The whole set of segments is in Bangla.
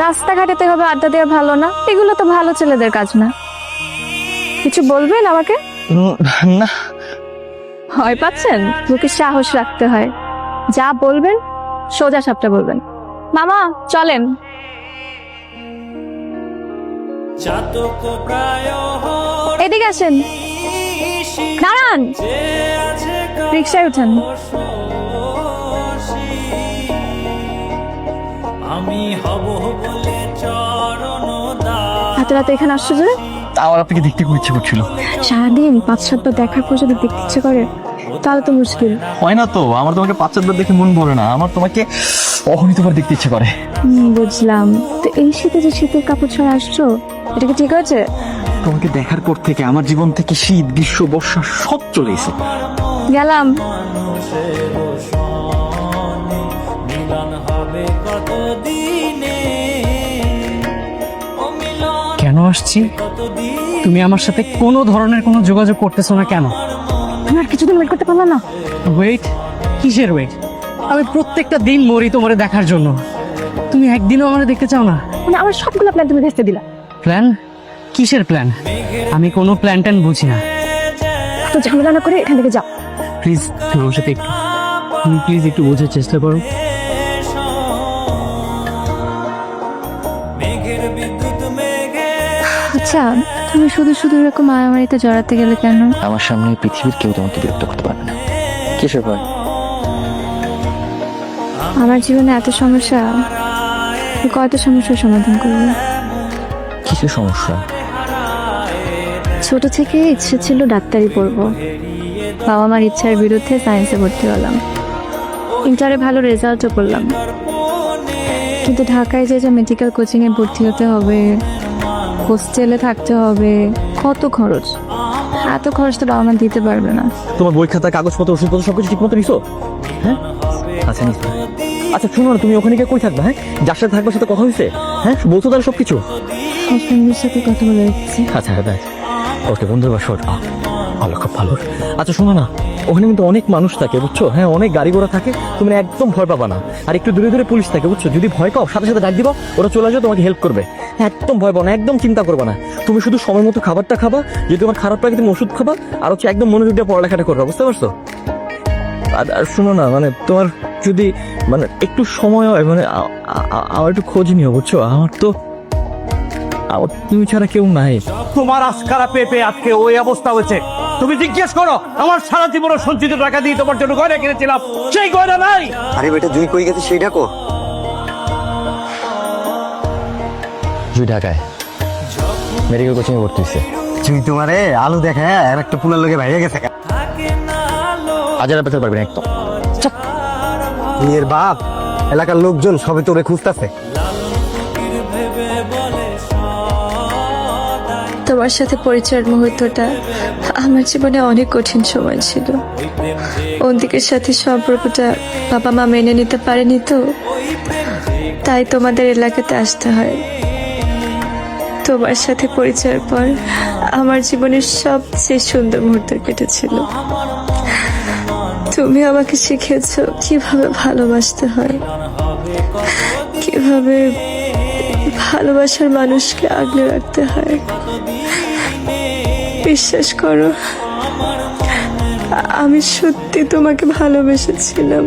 রাস্তাঘাটে তো এভাবে আড্ডা দেওয়া ভালো না, এগুলো তো ভালো ছেলেদের কাজ না। কিছু বলবেন আমাকে? না। ভয় পাচ্ছেন? মুখে সাহস রাখতে হয়। যা বলবেন সোজা সাপটা বলবেন। মামা চলেন। এদিকে আসেন। দাঁড়ান, রিক্সায় উঠেন। হাতে রাতে এখানে আসছো যে? আমার আপনাকে দেখতে খুব ইচ্ছে করছিল। সারাদিন 5-7 বার দেখার পর যদি দেখতে ইচ্ছে করে তাহলে তো মুশকিল। হয় না তো, আমার তোমাকে 5-7 বার দেখে মন ভরে না, আমার তোমাকে অগণিতবার দেখতে ইচ্ছে করে। বুঝলাম। তো এই শীতে যে শীতের কাপড় ছাড়া আসছো, এটা কি ঠিক আছে? তোমাকে দেখার পর থেকে আমার জীবন থেকে শীত, গ্রীষ্ম, বর্ষা সব চলে এসে গেলাম। কেন আসছি? তুমি আমার সাথে কোনো ধরনের কোনো যোগাযোগ করতেছো না কেন? তুমি আর কিছুদিন ওয়েট করতে পারলো না? ওয়েট? কিসের ওয়েট? আমি প্রত্যেকটা দিন মরি তোমারে দেখার জন্য, তুমি একদিনও আমারে দেখতে চাও না। মানে আমার সবগুলো প্ল্যান তুমি ভেস্তে দিলা। প্ল্যান? কিসের প্ল্যান? আমি কোনো প্ল্যান ট্যান বুঝি না। তো ঝামেলা না করে এখান থেকে যাও প্লিজ, তুমি আমার সাথে তুমি প্লিজ একটু বোঝার চেষ্টা করো। আচ্ছা, তুমি শুধু শুধু এরকম মারামারিতে জড়াতে গেলে কেন? আমার সামনে পৃথিবীর কেউ তোমাকে বিরক্ত করতে পারবে না। কিসের ভয়? আমার জীবনে এত সমস্যা, কত সমস্যার সমাধান করবে। কিসের সমস্যা? ছোট থেকে ইচ্ছে ছিল ডাক্তারি পড়বো, বাবা মার ইচ্ছার বিরুদ্ধে সায়েন্সে ভর্তি হলাম। ইন্টারে ভালো রেজাল্টও করলাম, কিন্তু ঢাকায় যে মেডিকেল কোচিং এ ভর্তি হতে হবে, হোস্টেলে থাকতে হবে, কত খরচ। এত খরচ তো বাবা মা দিতে পারবে না। তোমার বই খাতা, কাগজপত্র, ওষুধপত্র সবকিছু ঠিক মতো নিছো? হ্যাঁ, আচ্ছা নিছো। আচ্ছা শুনো না, তুমি ওখানে গিয়ে কই থাকবে? হ্যাঁ, যার সাথে থাকবে সাথে কথা হয়েছে? হ্যাঁ, বলছো তাহলে সবকিছু? হাজবেন্ডের সাথে কথা বলে রেখেছি। আচ্ছা দেখ, ওকে বন্ধুর বাসর ভালো, খুব ভালো। আচ্ছা শোনো না, ওখানে কিন্তু অনেক মানুষ থাকে বুঝছো, হ্যাঁ অনেক গাড়ি ঘোড়া থাকে, তুমি না একদম ভয় পাবা না। আর একটু দূরে দূরে পুলিশ থাকে বুঝছো, যদি ভয় পাও সাথে সাথে ডাক দিবা, ওরা চলে আসবে তোমাকে হেল্প করবে। একদম ভয় পাও না, একদম চিন্তা করবা না। তুমি শুধু সময় মতো খাবারটা খাবা, যদি তোমার খারাপ লাগে তুমি ওষুধ খাবা, আর হচ্ছে একদম মনোযোগ দিয়ে পড়ালেখাটা করবা, বুঝতে পারছো? আর শোনো না, মানে তোমার যদি মানে একটু সময় হয়, মানে আমার একটু খোঁজ নিও বুঝছো, আমার তুমি ছাড়া কেউ নাই। তোমার আজকারা পেপে আজকে ওই অবস্থা হয়েছে। তুমি জিজ্ঞেস করো, আমার সারা জীবনের সঞ্চিত টাকা দিয়ে তোমার জন্য গয়না কিনেছিলাম, সেই গয়না নাই। আরে বেটা, জুই কই গেছে সেই ডাকো। জুই ঢাকায় মেডিকেল কোচিং এ ভর্তি হয়েছে। তুই তোমারে আলু দেখে আর একটা পুলার লোকে ভাইয়া গেছে। হাজার পেতে পারবেন একদম। মেয়ের বাপ, এলাকার লোকজন সবে তোরে খুঁজতেছে। তোমার সাথে পরিচয়ের মুহূর্তটা আমার জীবনে অনেক কঠিন সময় ছিল। অন্তিকের সাথে সম্পর্কটা বাবা মা মেনে নিতে পারেনি, তো তাই তোমাদের এলাকাতে আসতে হয়। তোমার সাথে পরিচয়ের পর আমার জীবনের সবচেয়ে সুন্দর মুহূর্ত কেটেছিল। তুমি আমাকে শিখিয়েছো কিভাবে ভালোবাসতে হয়, কিভাবে ভালোবাসার মানুষকে আগলে রাখতে হয়। বিশ্বাস করো, আমি সত্যি তোমাকে ভালোবেসেছিলাম,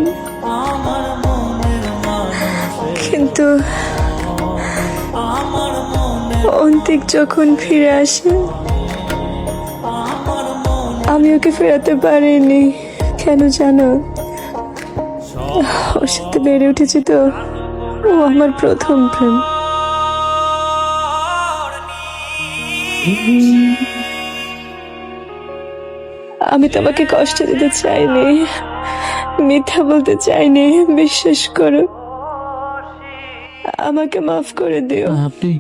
কিন্তু অন্তিক যখন ফিরে আসে আমি ওকে ফেরাতে পারিনি। কেন জানো? ওর সাথে বেড়ে উঠেছি তো, ও আমার প্রথম প্রেম। আমি তোমাকে কষ্ট দিতে চাইনি, মিথ্যা বলতে চাইনি। বিশ্বাস করো, আমাকে মাফ করে দিও। আপনি